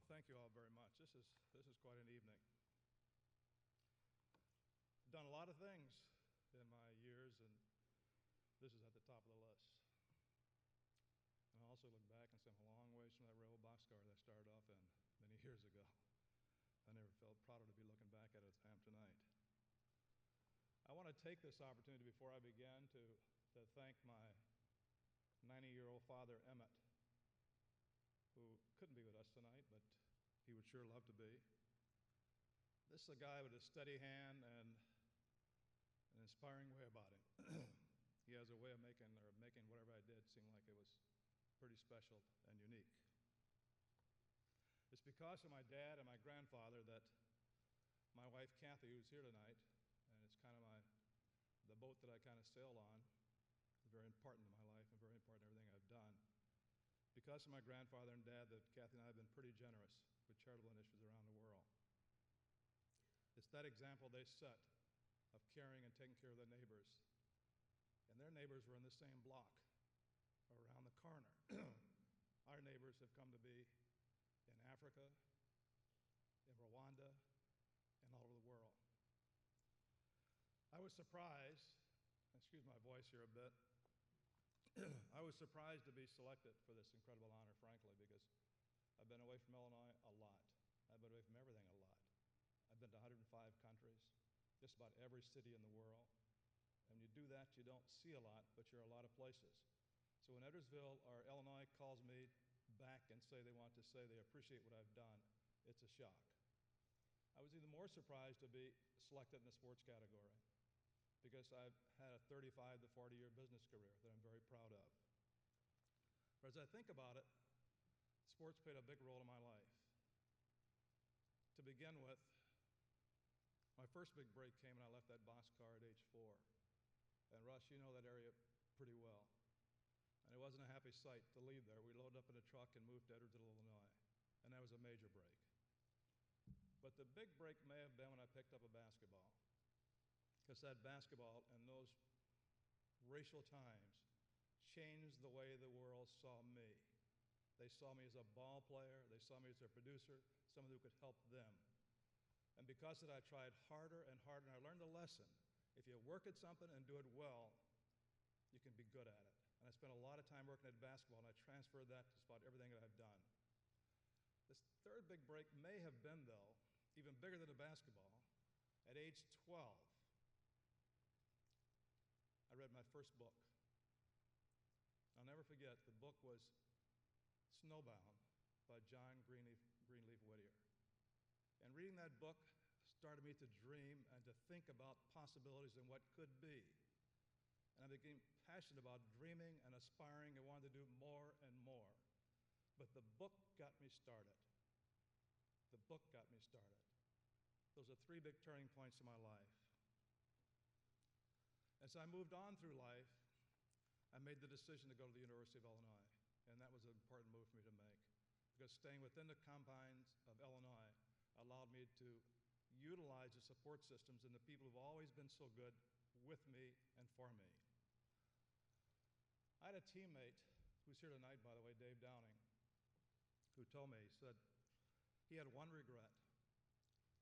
Thank you all very much. This is quite an evening. I've done a lot of things in my years, and this is at the top of the list. And I also look back and say I'm a long ways from that railroad boxcar that I started off in many years ago. I never felt prouder to be looking back at it as I am tonight. I want to take this opportunity before I begin to thank my 90-year-old father, Emmett, who couldn't be with us tonight, but he would sure love to be. This is a guy with a steady hand and an inspiring way about him. He has a way of making whatever I did seem like it was pretty special and unique. It's because of my dad and my grandfather that my wife, Kathy, who's here tonight, and it's kind of the boat that I kind of sail on, is very important in my life and very important in everything I've done. Because of my grandfather and dad, that Kathy and I have been pretty generous with charitable initiatives around the world. It's that example they set of caring and taking care of their neighbors. And their neighbors were in the same block or around the corner. Our neighbors have come to be in Africa, in Rwanda, and all over the world. I was surprised, excuse my voice here a bit, I was surprised to be selected for this incredible honor, frankly, because I've been away from Illinois a lot. I've been away from everything a lot. I've been to 105 countries, just about every city in the world. And when you do that, you don't see a lot, but you're a lot of places. So when Edwardsville or Illinois calls me back and say they want to say they appreciate what I've done, it's a shock. I was even more surprised to be selected in the sports category, because I've had a 35 to 40-year business career that I'm very proud of. But as I think about it, sports played a big role in my life. To begin with, my first big break came when I left that boxcar at age 4. And Russ, you know that area pretty well. And it wasn't a happy sight to leave there. We loaded up in a truck and moved to Edwardsville, Illinois. And that was a major break. But the big break may have been when I picked up a basketball. Because that basketball in those racial times changed the way the world saw me. They saw me as a ball player, they saw me as a producer, someone who could help them. And because of that, I tried harder and harder, and I learned a lesson. If you work at something and do it well, you can be good at it. And I spent a lot of time working at basketball, and I transferred that to just about everything that I've done. This third big break may have been, though, even bigger than the basketball. At age 12, I read my first book. I'll never forget, the book was Snowbound by John Greenleaf Whittier. And reading that book started me to dream and to think about possibilities and what could be. And I became passionate about dreaming and aspiring and wanted to do more and more. But the book got me started. The book got me started. Those are 3 big turning points in my life. As I moved on through life, I made the decision to go to the University of Illinois, and that was an important move for me to make, because staying within the confines of Illinois allowed me to utilize the support systems and the people who've always been so good with me and for me. I had a teammate who's here tonight, by the way, Dave Downing, who told me, he said he had one regret.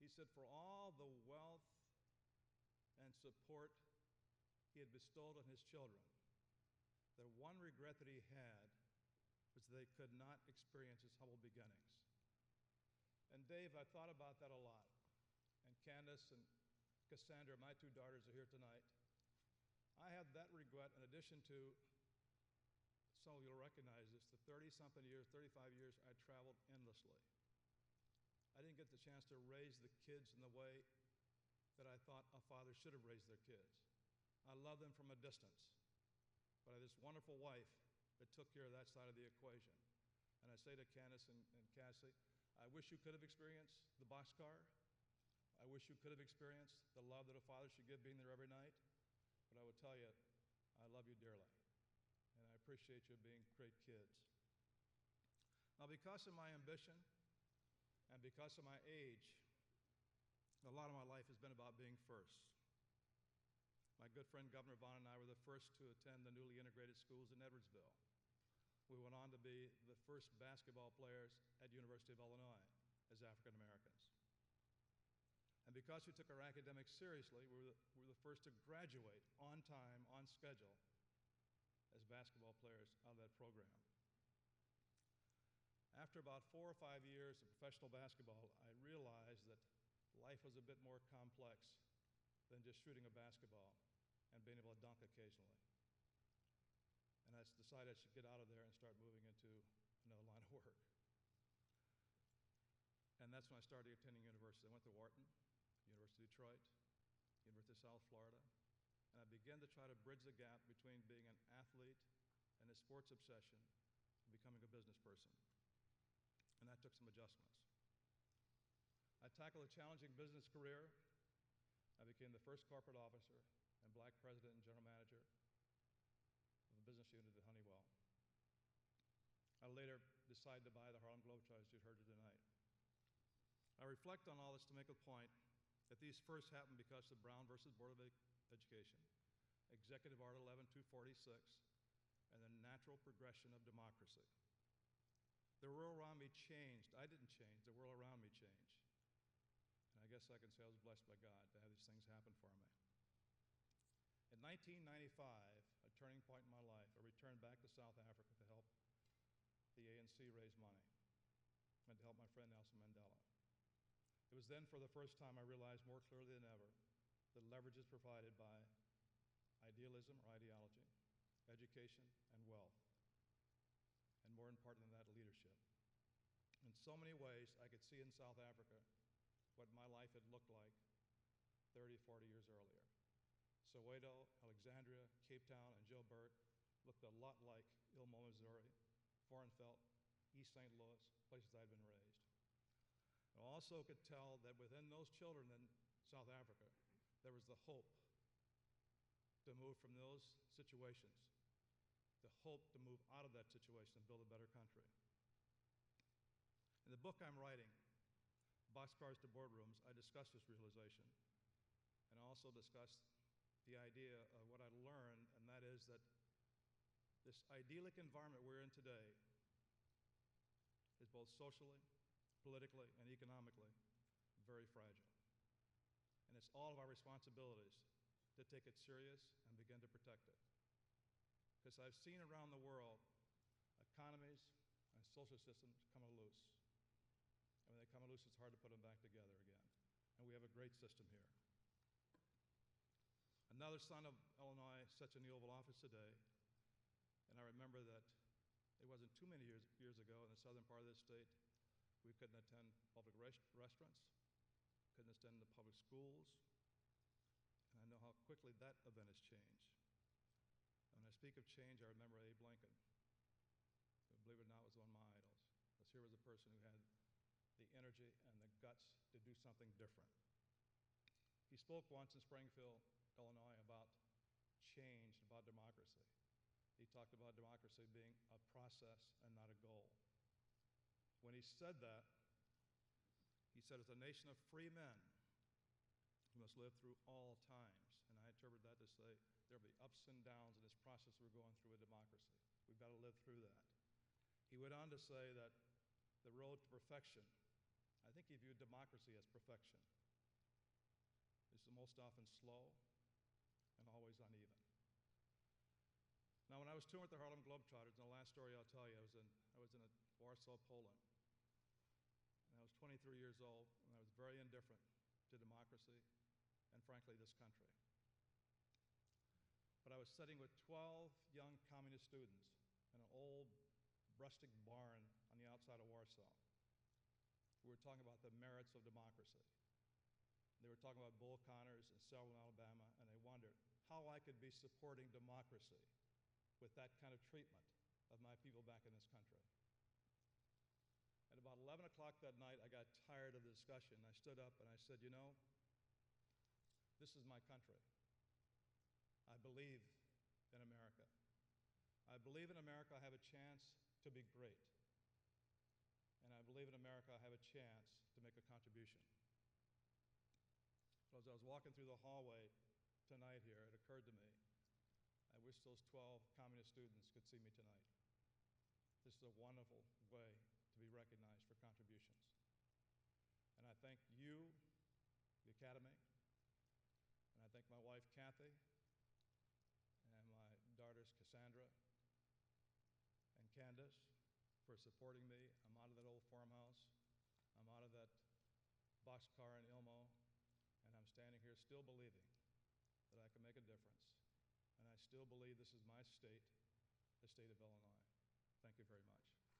He said for all the wealth and support he had bestowed on his children, the one regret that he had was that they could not experience his humble beginnings. And Dave, I thought about that a lot. And Candace and Cassandra, my 2 daughters, are here tonight. I had that regret in addition to, some of you will recognize this, the 30-something years, 35 years, I traveled endlessly. I didn't get the chance to raise the kids in the way that I thought a father should have raised their kids. I love them from a distance, but I had this wonderful wife that took care of that side of the equation. And I say to Candace and Cassie, I wish you could have experienced the boxcar. I wish you could have experienced the love that a father should give being there every night. But I would tell you, I love you dearly, and I appreciate you being great kids. Now, because of my ambition and because of my age, a lot of my life has been about being first. My good friend Governor Vaughn and I were the first to attend the newly integrated schools in Edwardsville. We went on to be the first basketball players at University of Illinois as African Americans. And because we took our academics seriously, we were the first to graduate on time, on schedule, as basketball players out of that program. After about 4 or 5 years of professional basketball, I realized that life was a bit more complex than just shooting a basketball and being able to dunk occasionally. And I decided I should get out of there and start moving into another line of work. And that's when I started attending university. I went to Wharton, University of Detroit, University of South Florida, and I began to try to bridge the gap between being an athlete and a sports obsession and becoming a business person. And that took some adjustments. I tackled a challenging business career. I became the first corporate officer and black president and general manager of a business unit at Honeywell. I later decided to buy the Harlem Globetrotters you heard tonight. I reflect on all this to make a point that these first happened because of Brown versus Board of Education, Executive Order 11246, and the natural progression of democracy. The world around me changed. I didn't change. The world around me changed. And I guess I can say I was blessed by God to have these things happen for me. In 1995, a turning point in my life, I returned back to South Africa to help the ANC raise money and to help my friend Nelson Mandela. It was then for the first time I realized more clearly than ever that leverage is provided by idealism or ideology, education, and wealth. And more important than that, leadership. In so many ways, I could see in South Africa what my life had looked like 30, 40 years earlier. Soweto, Alexandria, Cape Town, and Joburg looked a lot like Ilmo, Missouri, Vormveld, East St. Louis, places I'd been raised. I also could tell that within those children in South Africa, there was the hope to move from those situations, the hope to move out of that situation and build a better country. In the book I'm writing, Boxcars to Boardrooms, I discuss this realization and also discuss the idea of what I learned, and that is that this idyllic environment we're in today is both socially, politically, and economically very fragile. And it's all of our responsibilities to take it serious and begin to protect it. Because I've seen around the world economies and social systems come loose. And when they come loose, it's hard to put them back together again. And we have a great system here. Another son of Illinois sits in the Oval Office today, and I remember that it wasn't too many years ago in the southern part of the state, we couldn't attend public restaurants, couldn't attend the public schools, and I know how quickly that event has changed. And when I speak of change, I remember Abe Lincoln, who, believe it or not, was one of my idols. Because here was a person who had the energy and the guts to do something different. He spoke once in Springfield, Illinois, about change, about democracy. He talked about democracy being a process and not a goal. When he said that, he said, as a nation of free men, we must live through all times. And I interpret that to say there will be ups and downs in this process we're going through with democracy. We've got to live through that. He went on to say that the road to perfection, I think he viewed democracy as perfection. It's most often slow and always uneven. Now, when I was touring with the Harlem Globetrotters, and the last story I'll tell you, I was in Warsaw, Poland. And I was 23 years old, and I was very indifferent to democracy and, frankly, this country. But I was sitting with 12 young communist students in an old rustic barn on the outside of Warsaw. We were talking about the merits of democracy. They were talking about Bull Connors and Selma, Alabama, and they wondered how I could be supporting democracy with that kind of treatment of my people back in this country. At about 11 o'clock that night, I got tired of the discussion. I stood up and I said, you know, this is my country. I believe in America. I believe in America I have a chance to be great. And I believe in America I have a chance to make a contribution. So as I was walking through the hallway tonight here, it occurred to me, I wish those 12 communist students could see me tonight. This is a wonderful way to be recognized for contributions. And I thank you, the Academy, and I thank my wife, Kathy, and my daughters, Cassandra and Candace, for supporting me. I'm out of that old farmhouse. I'm out of that boxcar in Ilmo, and I'm standing here still believing that I can make a difference. And I still believe this is my state, the state of Illinois. Thank you very much.